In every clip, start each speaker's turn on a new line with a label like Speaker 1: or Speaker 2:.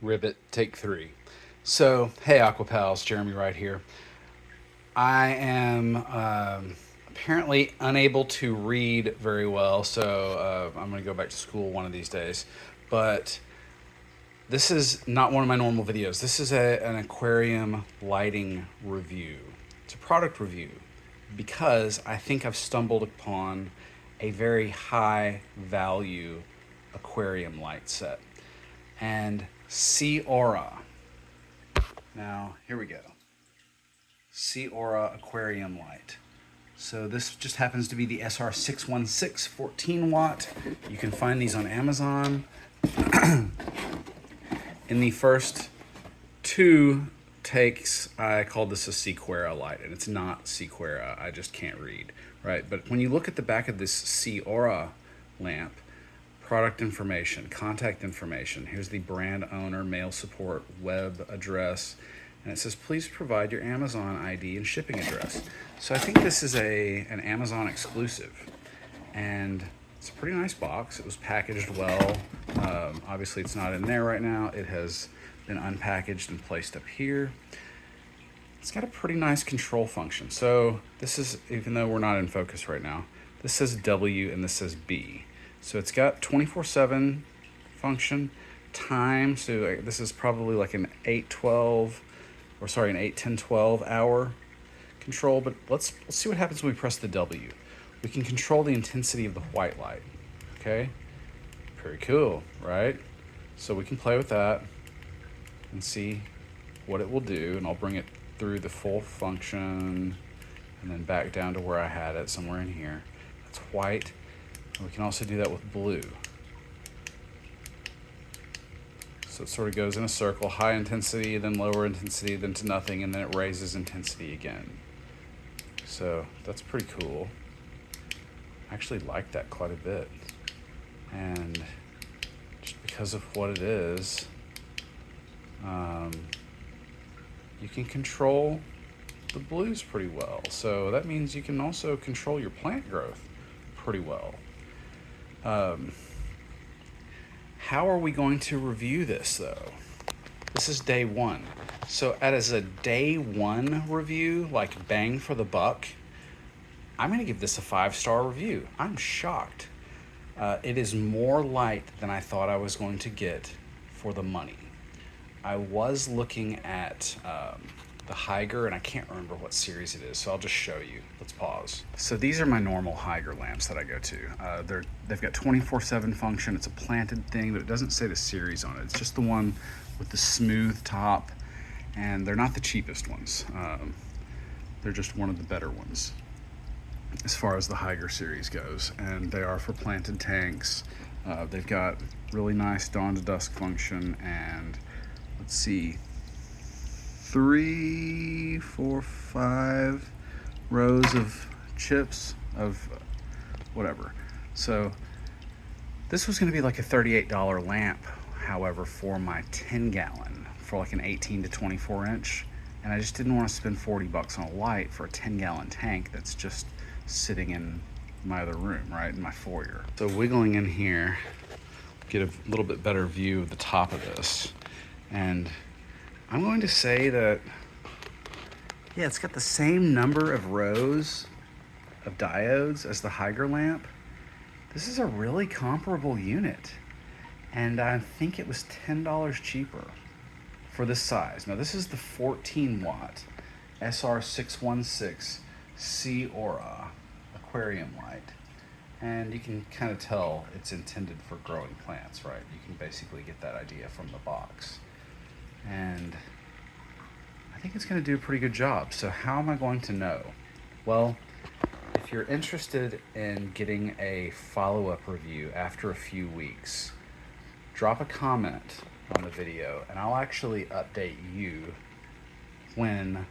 Speaker 1: Ribbit, take 3. So, hey Aquapals, Jeremy right here. I am apparently unable to read very well, so I'm going to go back to school one of these days. But this is not one of my normal videos. This is an aquarium lighting review. It's a product review because I think I've stumbled upon a very high value aquarium light set. And Seaoura. Now, here we go. Seaoura aquarium light. So this just happens to be the SR616 14 watt. You can find these on Amazon. In the first 2 takes, I called this a Seaoura light, and it's not Seaoura. I just can't read, right? But when you look at the back of this Seaoura lamp, product information, contact information. Here's the brand owner, mail support, web address, and it says, please provide your Amazon ID and shipping address. So I think this is an Amazon exclusive, and it's a pretty nice box. It was packaged well. Obviously it's not in there right now. It has been unpackaged and placed up here. It's got a pretty nice control function. So this is, even though we're not in focus right now, this says W and this says B. So it's got 24/7 function, time, so this is probably like an 8-12, or sorry, an 8-10-12 hour control, but let's see what happens when we press the W. We can control the intensity of the white light, okay? Very cool, right? So we can play with that and see what it will do, and I'll bring it through the full function and then back down to where I had it, somewhere in here. That's white. We can also do that with blue. So it sort of goes in a circle, high intensity, then lower intensity, then to nothing, and then it raises intensity again. So that's pretty cool. I actually like that quite a bit. And just because of what it is, you can control the blues pretty well. So that means you can also control your plant growth pretty well. How are we going to review this though? This is day 1. So as a day 1 review, like bang for the buck, I'm gonna give this a 5-star review. I'm shocked. It is more light than I thought I was going to get for the money. I was looking at the Hygger, and I can't remember what series it is, so I'll just show you. Let's pause. So these are my normal Hygger lamps that I go to. They've got 24/7 function. It's a planted thing, but it doesn't say the series on it. It's just the one with the smooth top, and they're not the cheapest ones. They're just one of the better ones as far as the Hygger series goes, and they are for planted tanks. They've got really nice dawn to dusk function, and let's see, 3, 4, 5 rows of chips of whatever. So this was going to be like a $38 lamp, however, for my 10 gallon for like an 18 to 24 inch, and I just didn't want to spend 40 bucks on a light for a 10 gallon tank that's just sitting in my other room, right, in my foyer. So wiggling in here, get a little bit better view of the top of this, and I'm going to say that, yeah, it's got the same number of rows of diodes as the Hygger lamp. This is a really comparable unit, and I think it was $10 cheaper for this size. Now this is the 14 watt SR616 Seaoura aquarium light, and you can kind of tell it's intended for growing plants, right? You can basically get that idea from the box. And I think it's going to do a pretty good job. So how am I going to know? Well, if you're interested in getting a follow-up review after a few weeks, drop a comment on the video and I'll actually update you when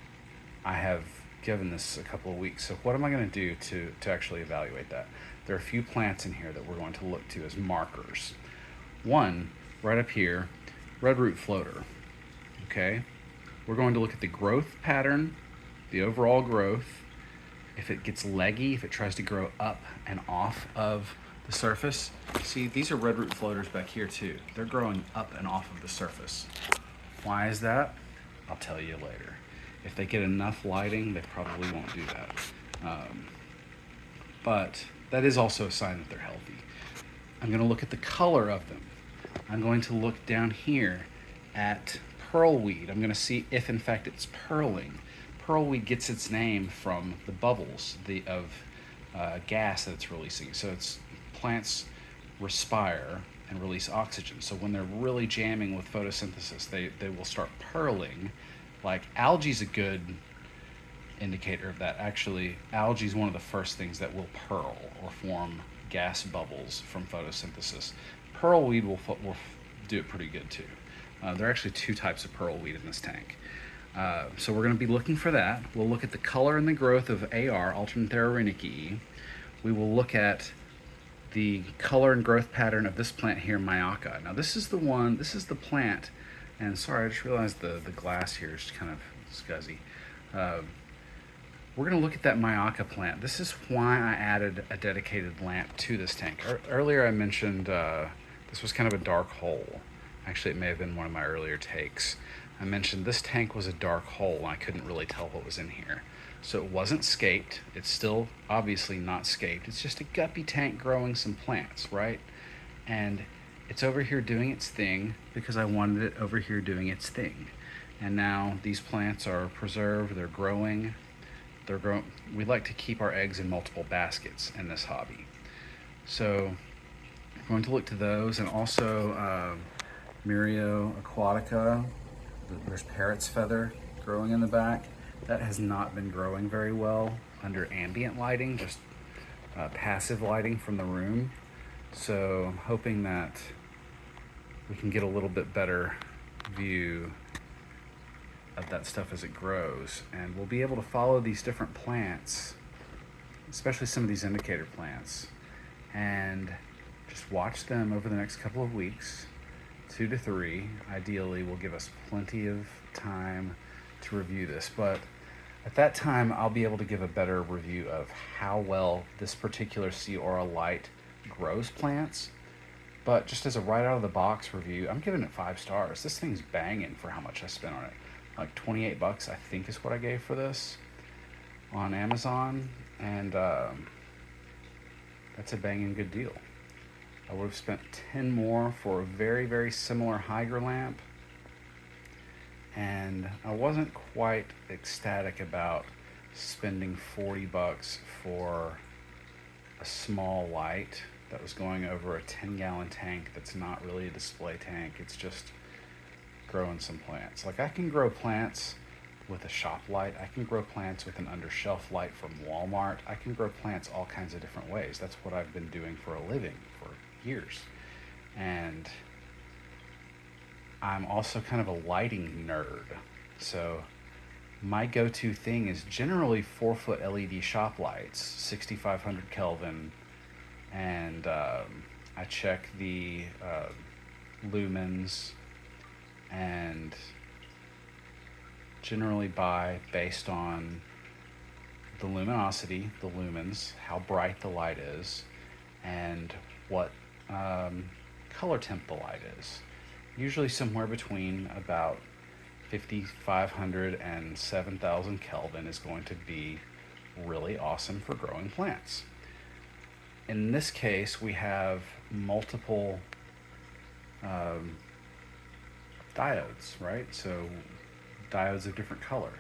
Speaker 1: I have given this a couple of weeks. So what am I going to do to actually evaluate that? There are a few plants in here that we're going to look to as markers. One, right up here, red root floater. Okay, we're going to look at the growth pattern, the overall growth, if it gets leggy, if it tries to grow up and off of the surface. See, these are red root floaters back here too. They're growing up and off of the surface. Why is that? I'll tell you later. If they get enough lighting, they probably won't do that. But that is also a sign that they're healthy. I'm going to look at the color of them. I'm going to look down here at pearlweed. I'm going to see if in fact it's pearling. Pearlweed gets its name from the bubbles of gas that it's releasing. So it's plants respire and release oxygen. So when they're really jamming with photosynthesis, they will start pearling. Like algae is a good indicator of that. Actually, algae is one of the first things that will pearl or form gas bubbles from photosynthesis. Pearlweed will do it pretty good too. There are actually two types of pearlweed in this tank. So we're going to be looking for that. We'll look at the color and the growth of AR, Alternanthera rhynicae. We will look at the color and growth pattern of this plant here, Myaka. Now this is the plant, and sorry, I just realized the glass here is kind of scuzzy. We're going to look at that Myaka plant. This is why I added a dedicated lamp to this tank. Earlier I mentioned this was kind of a dark hole. Actually, it may have been one of my earlier takes. I mentioned this tank was a dark hole and I couldn't really tell what was in here. So it wasn't scaped. It's still obviously not scaped. It's just a guppy tank growing some plants, right? And it's over here doing its thing because I wanted it over here doing its thing. And now these plants are preserved, they're growing. We like to keep our eggs in multiple baskets in this hobby. So I'm going to look to those, and also Mirio aquatica. There's parrot's feather growing in the back. That has not been growing very well under ambient lighting, just passive lighting from the room. So I'm hoping that we can get a little bit better view of that stuff as it grows, and we'll be able to follow these different plants, especially some of these indicator plants, and just watch them over the next couple of weeks. 2 to 3 ideally will give us plenty of time to review this, but at that time I'll be able to give a better review of how well this particular Seaoura light grows plants. But just as a right out of the box review, I'm giving it 5 stars. This thing's banging for how much I spent on it. Like 28 bucks I think is what I gave for this on Amazon, and that's a banging good deal. I would have spent 10 more for a very, very similar Hydra lamp, and I wasn't quite ecstatic about spending 40 bucks for a small light that was going over a 10-gallon tank that's not really a display tank. It's just growing some plants. Like, I can grow plants with a shop light. I can grow plants with an under-shelf light from Walmart. I can grow plants all kinds of different ways. That's what I've been doing for a living for years. And I'm also kind of a lighting nerd. So my go-to thing is generally 4-foot LED shop lights, 6,500 Kelvin, and I check the lumens, and generally buy based on the luminosity, the lumens, how bright the light is, and what color temp the light is. Usually somewhere between about 5,500 and 7,000 Kelvin is going to be really awesome for growing plants. In this case, we have multiple diodes, right? So diodes of different color.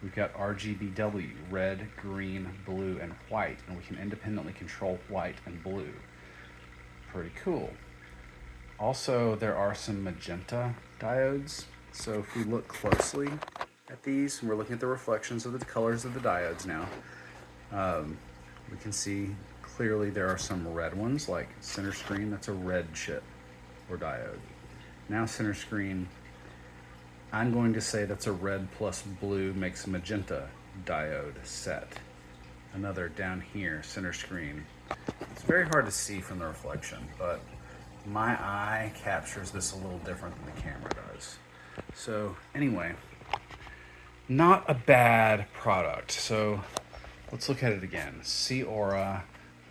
Speaker 1: We've got RGBW, red, green, blue, and white, and we can independently control white and blue. Pretty cool. Also, there are some magenta diodes. So if we look closely at these, and we're looking at the reflections of the colors of the diodes now, we can see clearly there are some red ones, like center screen, that's a red chip or diode. Now center screen, I'm going to say that's a red plus blue makes magenta diode set. Another down here, center screen. It's very hard to see from the reflection, but my eye captures this a little different than the camera does. So anyway, not a bad product. So let's look at it again. Seaoura,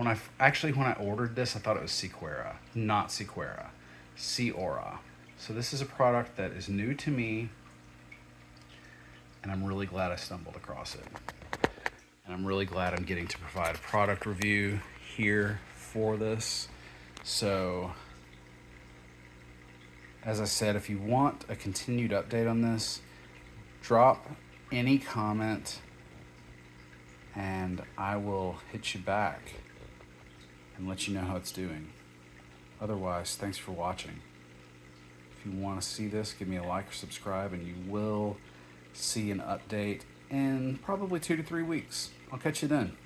Speaker 1: when I ordered this, I thought it was Seaoura, not Seaoura, Seaoura. So this is a product that is new to me, and I'm really glad I stumbled across it. And I'm really glad I'm getting to provide a product review here for this. So, as I said, if you want a continued update on this, drop any comment and I will hit you back and let you know how it's doing. Otherwise, thanks for watching. If you want to see this, give me a like or subscribe, and you will see an update in probably 2 to 3 weeks. I'll catch you then.